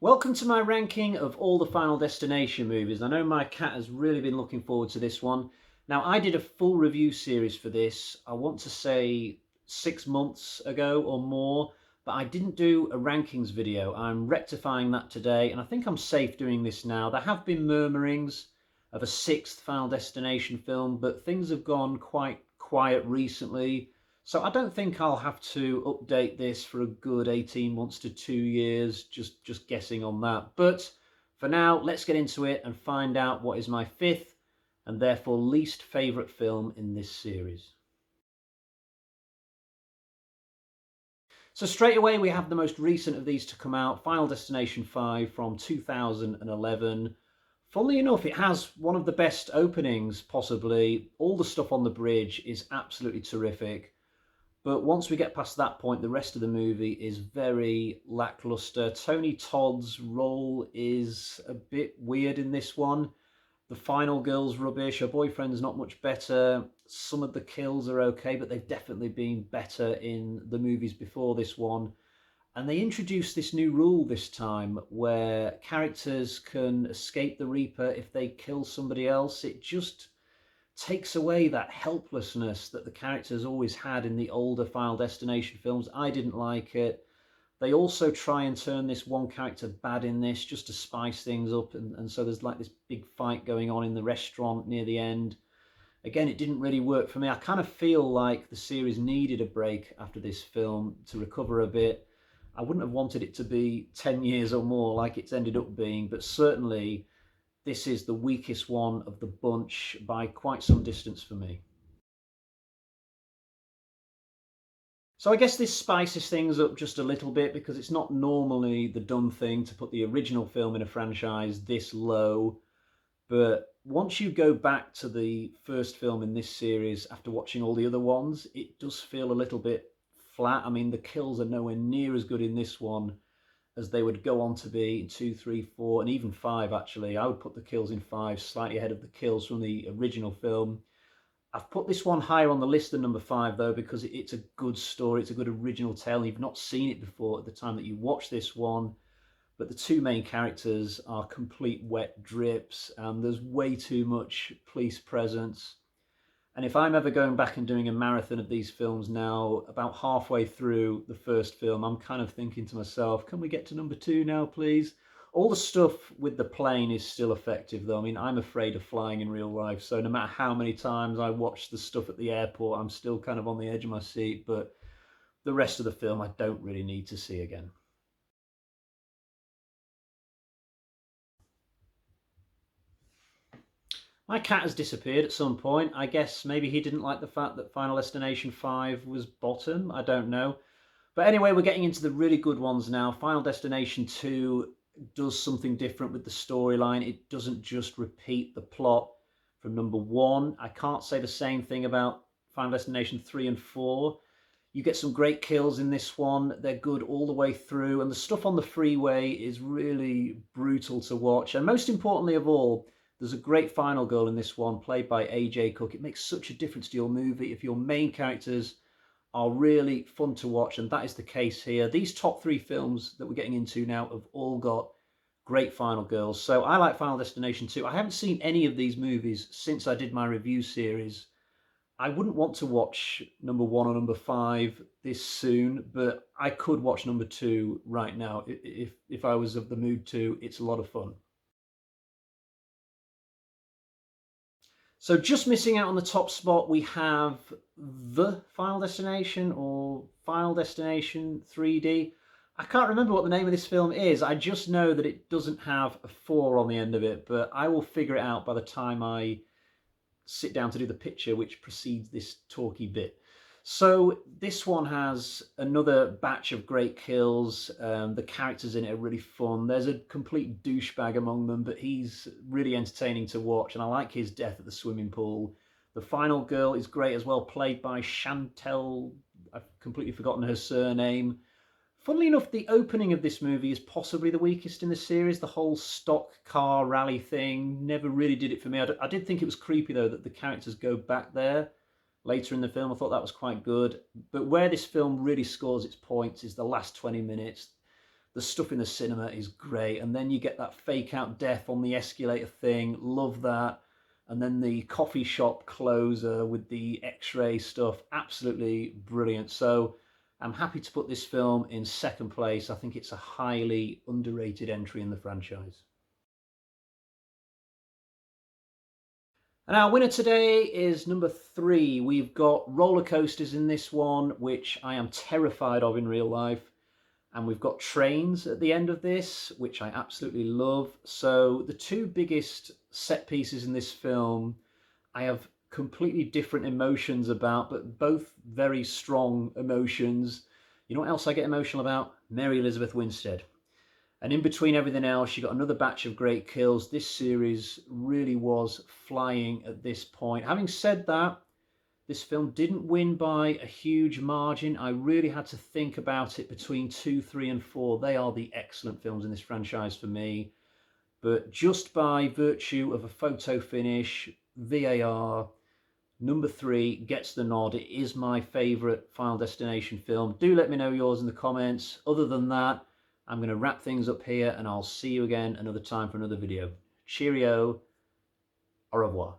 Welcome to my ranking of all the Final Destination movies. I know my cat has really been looking forward to this one. Now, I did a full review series for this, I want to say 6 months ago or more, but I didn't do a rankings video. I'm rectifying that today, and I think I'm safe doing this now. There have been murmurings of a sixth Final Destination film, but things have gone quite quiet recently. So I don't think I'll have to update this for a good 18 months to 2 years, just guessing on that. But for now, let's get into it and find out what is my fifth and therefore least favourite film in this series. So straight away we have the most recent of these to come out, Final Destination 5 from 2011. Funnily enough, it has one of the best openings, possibly. All the stuff on the bridge is absolutely terrific. But once we get past that point, the rest of the movie is very lackluster. Tony Todd's role is a bit weird in this one. The final girl's rubbish. Her boyfriend's not much better. Some of the kills are okay, but they've definitely been better in the movies before this one. And they introduced this new rule this time where characters can escape the Reaper if they kill somebody else. It just takes away that helplessness that the characters always had in the older Final Destination films. I didn't like it. They also try and turn this one character bad in this just to spice things up, and so there's like this big fight going on in the restaurant near the end. Again, it didn't really work for me. I kind of feel like the series needed a break after this film to recover a bit. I wouldn't have wanted it to be 10 years or more like it's ended up being, but certainly this is the weakest one of the bunch by quite some distance for me. So I guess this spices things up just a little bit because it's not normally the done thing to put the original film in a franchise this low. But once you go back to the first film in this series after watching all the other ones, it does feel a little bit flat. I mean, the kills are nowhere near as good in this one as they would go on to be in 2, 3, 4, and even 5, actually. I would put the kills in 5 slightly ahead of the kills from the original film. I've put this one higher on the list than number 5, though, because it's a good story. It's a good original tale, and you've not seen it before at the time that you watch this one. But the two main characters are complete wet drips, and there's way too much police presence. And if I'm ever going back and doing a marathon of these films now, about halfway through the first film, I'm kind of thinking to myself, can we get to number 2 now, please? All the stuff with the plane is still effective, though. I mean, I'm afraid of flying in real life, so no matter how many times I watch the stuff at the airport, I'm still kind of on the edge of my seat. But the rest of the film, I don't really need to see again. My cat has disappeared at some point. I guess maybe he didn't like the fact that Final Destination 5 was bottom. I don't know. But anyway, we're getting into the really good ones now. Final Destination 2 does something different with the storyline. It doesn't just repeat the plot from number 1. I can't say the same thing about Final Destination 3 and 4. You get some great kills in this one. They're good all the way through. And the stuff on the freeway is really brutal to watch. And most importantly of all, there's a great final girl in this one, played by AJ Cook. It makes such a difference to your movie if your main characters are really fun to watch, and that is the case here. These top 3 films that we're getting into now have all got great final girls. So I like Final Destination 2. I haven't seen any of these movies since I did my review series. I wouldn't want to watch number 1 or number 5 this soon, but I could watch number 2 right now if I was of the mood to. It's a lot of fun. So just missing out on the top spot, we have The Final Destination or Final Destination 3D. I can't remember what the name of this film is. I just know that it doesn't have a 4 on the end of it, but I will figure it out by the time I sit down to do the picture which precedes this talky bit. So this one has another batch of great kills. The characters in it are really fun. There's a complete douchebag among them, but he's really entertaining to watch, and I like his death at the swimming pool. The final girl is great as well, played by Chantel. I've completely forgotten her surname. Funnily enough, the opening of this movie is possibly the weakest in the series. The whole stock car rally thing never really did it for me. I did think it was creepy, though, that the characters go back there later in the film. I thought that was quite good. But where this film really scores its points is the last 20 minutes. The stuff in the cinema is great. And then you get that fake out death on the escalator thing. Love that. And then the coffee shop closer with the X-ray stuff. Absolutely brilliant. So I'm happy to put this film in second place. I think it's a highly underrated entry in the franchise. And our winner today is number 3. We've got roller coasters in this one, which I am terrified of in real life. And we've got trains at the end of this, which I absolutely love. So the two biggest set pieces in this film, I have completely different emotions about, but both very strong emotions. You know what else I get emotional about? Mary Elizabeth Winstead. And in between everything else, you got another batch of great kills. This series really was flying at this point. Having said that, this film didn't win by a huge margin. I really had to think about it between 2, 3, and 4. They are the excellent films in this franchise for me. But just by virtue of a photo finish, VAR, number 3 gets the nod. It is my favourite Final Destination film. Do let me know yours in the comments. Other than that, I'm going to wrap things up here and I'll see you again another time for another video. Cheerio. Au revoir.